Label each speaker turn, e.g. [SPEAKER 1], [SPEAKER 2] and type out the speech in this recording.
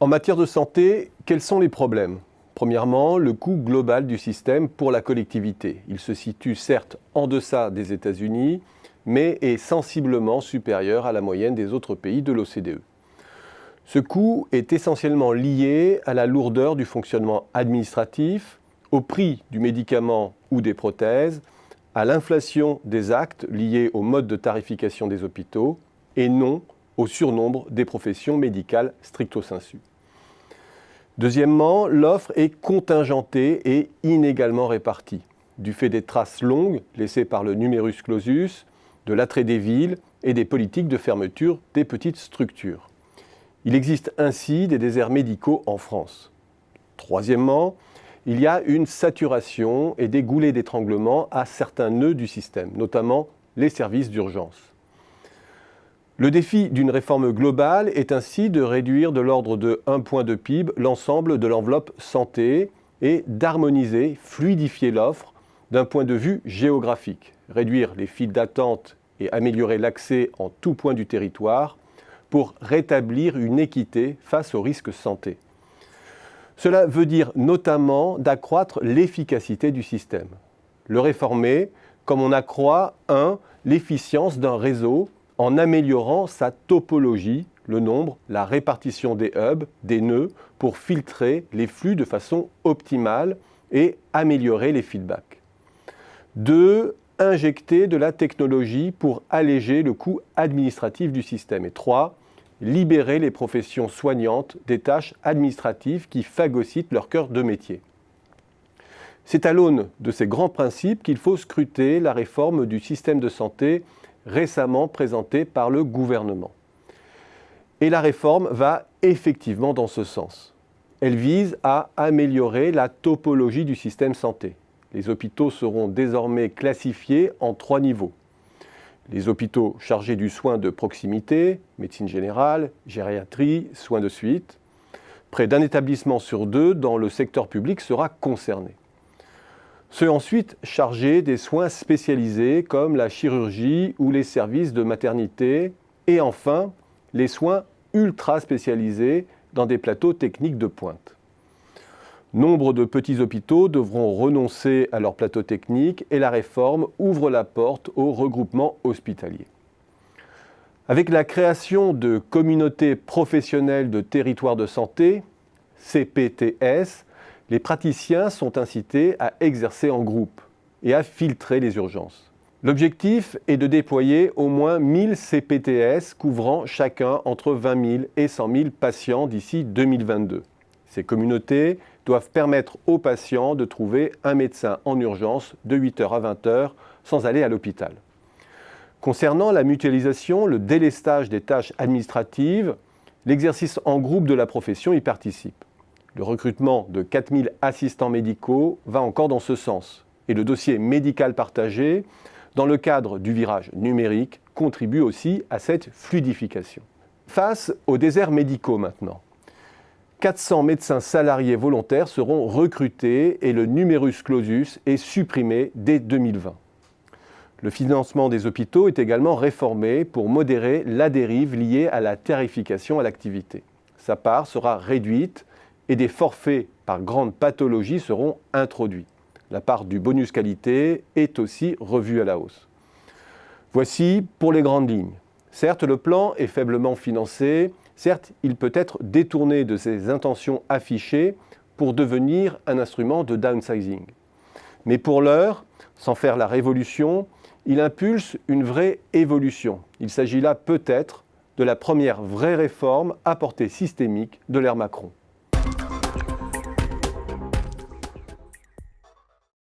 [SPEAKER 1] En matière de santé, quels sont les problèmes? Premièrement, le coût global du système pour la collectivité. Il se situe certes en deçà des États-Unis, mais est sensiblement supérieur à la moyenne des autres pays de l'OCDE. Ce coût est essentiellement lié à la lourdeur du fonctionnement administratif, au prix du médicament ou des prothèses, à l'inflation des actes liés au mode de tarification des hôpitaux et non au surnombre des professions médicales stricto sensu. Deuxièmement, l'offre est contingentée et inégalement répartie, du fait des traces longues laissées par le numerus clausus, de l'attrait des villes et des politiques de fermeture des petites structures. Il existe ainsi des déserts médicaux en France. Troisièmement, il y a une saturation et des goulets d'étranglement à certains nœuds du système, notamment les services d'urgence. Le défi d'une réforme globale est ainsi de réduire de l'ordre de 1 point de PIB l'ensemble de l'enveloppe santé et d'harmoniser, fluidifier l'offre d'un point de vue géographique, réduire les files d'attente et améliorer l'accès en tout point du territoire pour rétablir une équité face aux risques santé. Cela veut dire notamment d'accroître l'efficacité du système, le réformer comme on accroît l'efficience d'un réseau en améliorant sa topologie, le nombre, la répartition des hubs, des nœuds, pour filtrer les flux de façon optimale et améliorer les feedbacks. 2. Injecter de la technologie pour alléger le coût administratif du système. Et 3. Libérer les professions soignantes des tâches administratives qui phagocytent leur cœur de métier. C'est à l'aune de ces grands principes qu'il faut scruter la réforme du système de santé récemment présentée par le gouvernement. Et la réforme va effectivement dans ce sens. Elle vise à améliorer la topologie du système santé. Les hôpitaux seront désormais classifiés en 3 niveaux. Les hôpitaux chargés du soin de proximité, médecine générale, gériatrie, soins de suite. Près d'un établissement sur 2 dans le secteur public sera concerné. Ceux ensuite chargés des soins spécialisés comme la chirurgie ou les services de maternité. Et enfin, les soins ultra spécialisés dans des plateaux techniques de pointe. Nombre de petits hôpitaux devront renoncer à leur plateau technique et la réforme ouvre la porte au regroupement hospitalier. Avec la création de communautés professionnelles de territoires de santé, CPTS, les praticiens sont incités à exercer en groupe et à filtrer les urgences. L'objectif est de déployer au moins 1000 CPTS couvrant chacun entre 20 000 et 100 000 patients d'ici 2022. Ces communautés doivent permettre aux patients de trouver un médecin en urgence de 8h à 20h sans aller à l'hôpital. Concernant la mutualisation, le délestage des tâches administratives, l'exercice en groupe de la profession y participe. Le recrutement de 4000 assistants médicaux va encore dans ce sens. Et le dossier médical partagé, dans le cadre du virage numérique, contribue aussi à cette fluidification. Face aux déserts médicaux maintenant. 400 médecins salariés volontaires seront recrutés et le numerus clausus est supprimé dès 2020. Le financement des hôpitaux est également réformé pour modérer la dérive liée à la tarification à l'activité. Sa part sera réduite et des forfaits par grande pathologie seront introduits. La part du bonus qualité est aussi revue à la hausse. Voici pour les grandes lignes. Certes, le plan est faiblement financé, certes, il peut être détourné de ses intentions affichées pour devenir un instrument de downsizing. Mais pour l'heure, sans faire la révolution, il impulse une vraie évolution. Il s'agit là peut-être de la première vraie réforme à portée systémique de l'ère Macron.